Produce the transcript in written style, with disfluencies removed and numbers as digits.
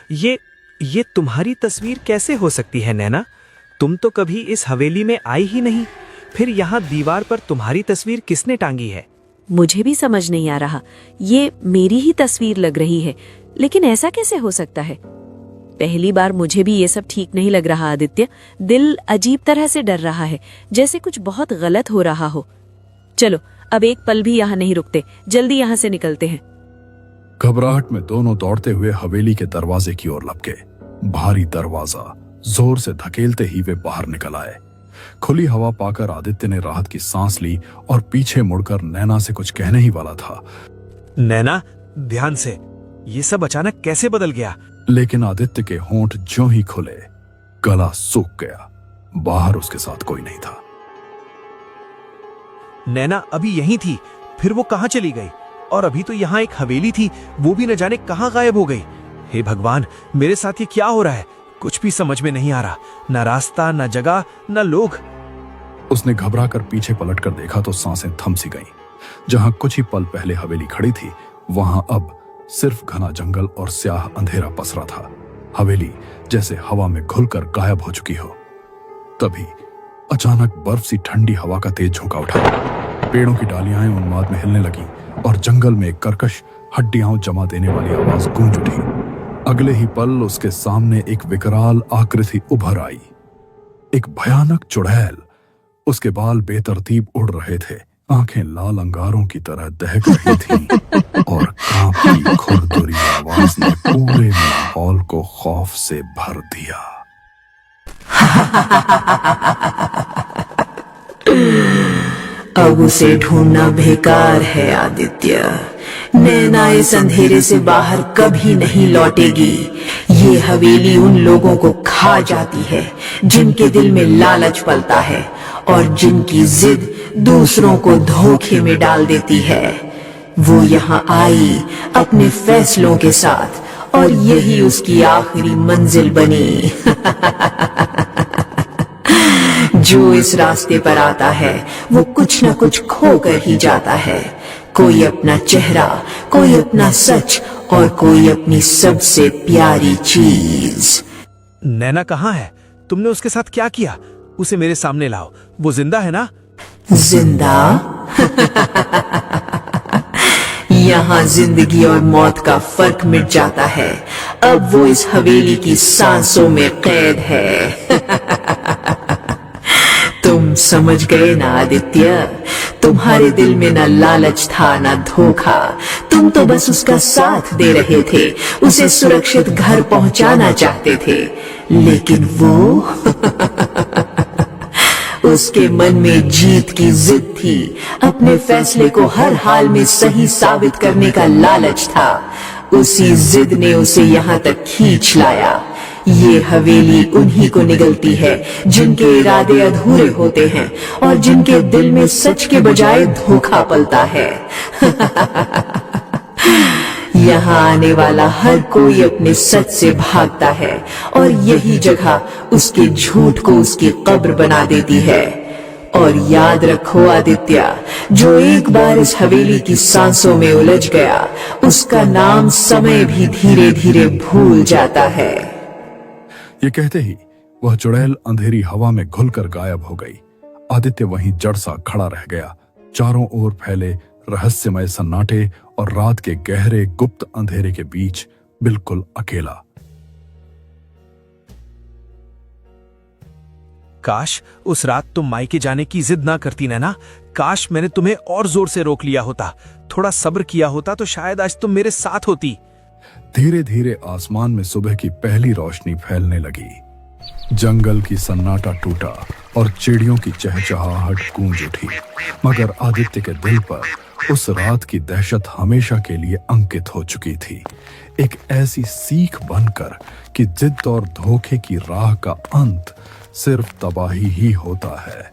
ये तुम्हारी तस्वीर कैसे हो सकती है नैना? तुम तो कभी इस हवेली में आई ही नहीं। फिर यहाँ दीवार पर तुम्हारी तस्वीर किसने टांगी है? मुझे भी समझ नहीं आ रहा। ये मेरी ही तस्वीर लग रही है, लेकिन ऐसा कैसे हो सकता है? पहली बार मुझे भी ये सब ठीक नहीं लग रहा आदित्य। दिल अजीब तरह से डर रहा है, जैसे कुछ बहुत गलत हो रहा हो। चलो अब एक पल भी यहाँ नहीं रुकते, जल्दी यहाँ से निकलते हैं। घबराहट में दोनों दौड़ते हुए हवेली के दरवाजे की ओर लपके। भारी दरवाजा जोर से धकेलते ही वे बाहर निकल आए। खुली हवा पाकर आदित्य ने राहत की सांस ली और पीछे मुड़कर नैना से कुछ कहने ही वाला था। नैना, ध्यान से। ये सब अचानक कैसे बदल गया? लेकिन आदित्य के होंठ ज्यों ही खुले, गला सूख गया। बाहर उसके साथ कोई नहीं था। नैना अभी यहीं थी, फिर वो कहाँ चली गई? और अभी तो यहाँ एक हवेली थी, वो भी न जाने कहाँ गायब हो गई। हे भगवान, मेरे साथ ये क्या हो रहा है? कुछ भी समझ में नहीं आ रहा। न रास्ता, न जगह, न लोग। उसने घबरा कर पीछे पलट कर देखा तो सांसें थम सी गईं। जहां कुछ ही पल पहले हवेली खड़ी थी, वहां अब सिर्फ घना जंगल और स्याह अंधेरा पसरा था। हवेली जैसे हवा में घुलकर गायब हो चुकी हो। तभी अचानक बर्फ सी ठंडी हवा का तेज झोंका उठा। पेड़ों की डालियां उन्माद में हिलने लगी और जंगल में एक कर्कश, हड्डियां जमा देने वाली आवाज गूंज उठी। अगले ही पल उसके सामने एक विकराल आकृति उभर आई। एक भयानक चुड़ैल। उसके बाल बेतरतीब उड़ रहे थे, आंखें लाल अंगारों की तरह दहक रही थीं और कांपती खुरदुरी आवाज ने पूरे माहौल को खौफ से भर दिया। अब उसे ढूंढना बेकार है आदित्य। नैना इस अंधेरे से बाहर कभी नहीं लौटेगी। ये हवेली उन लोगों को खा जाती है जिनके दिल में लालच पलता है और जिनकी जिद दूसरों को धोखे में डाल देती है। वो यहाँ आई अपने फैसलों के साथ और यही उसकी आखिरी मंजिल बनी। जो इस रास्ते पर आता है वो कुछ न कुछ खोकर ही जाता है। कोई अपना चेहरा, कोई अपना सच और कोई अपनी सबसे प्यारी चीज। नैना कहाँ है? तुमने उसके साथ क्या किया? उसे मेरे सामने लाओ। वो जिंदा है ना? जिंदा? यहाँ जिंदगी और मौत का फर्क मिट जाता है। अब वो इस हवेली की सांसों में कैद है। तुम समझ गए ना आदित्य? तुम्हारे दिल में न लालच था न धोखा। तुम तो बस उसका साथ दे रहे थे, उसे सुरक्षित घर पहुंचाना चाहते थे। लेकिन वो उसके मन में जीत की जिद थी, अपने फैसले को हर हाल में सही साबित करने का लालच था। उसी जिद ने उसे यहाँ तक खींच लाया। ये हवेली उन्हीं को निगलती है जिनके इरादे अधूरे होते हैं और जिनके दिल में सच के बजाय धोखा पलता है। यहाँ आने वाला हर कोई अपने सच से भागता है और यही जगह उसके झूठ को उसकी कब्र बना देती है। और याद रखो आदित्य, जो एक बार इस हवेली की सांसों में उलझ गया, उसका नाम समय भी धीरे धीरे भूल जाता है। ये कहते ही वह चुड़ैल अंधेरी हवा में घुलकर गायब हो गई। आदित्य वहीं जड़ सा खड़ा रह गया, चारों ओर फैले रहस्यमय सन्नाटे और रात के गहरे गुप्त अंधेरे के बीच बिल्कुल अकेला। काश उस रात तुम मायके जाने की जिद ना करती नैना। काश मैंने तुम्हें और जोर से रोक लिया होता। थोड़ा सब्र किया होता तो शायद आज तुम मेरे साथ होती। धीरे धीरे आसमान में सुबह की पहली रोशनी फैलने लगी। जंगल की सन्नाटा टूटा और चिड़ियों की चहचहाहट गूंज उठी। मगर आदित्य के दिल पर उस रात की दहशत हमेशा के लिए अंकित हो चुकी थी, एक ऐसी सीख बनकर कि जिद और धोखे की राह का अंत सिर्फ तबाही ही होता है।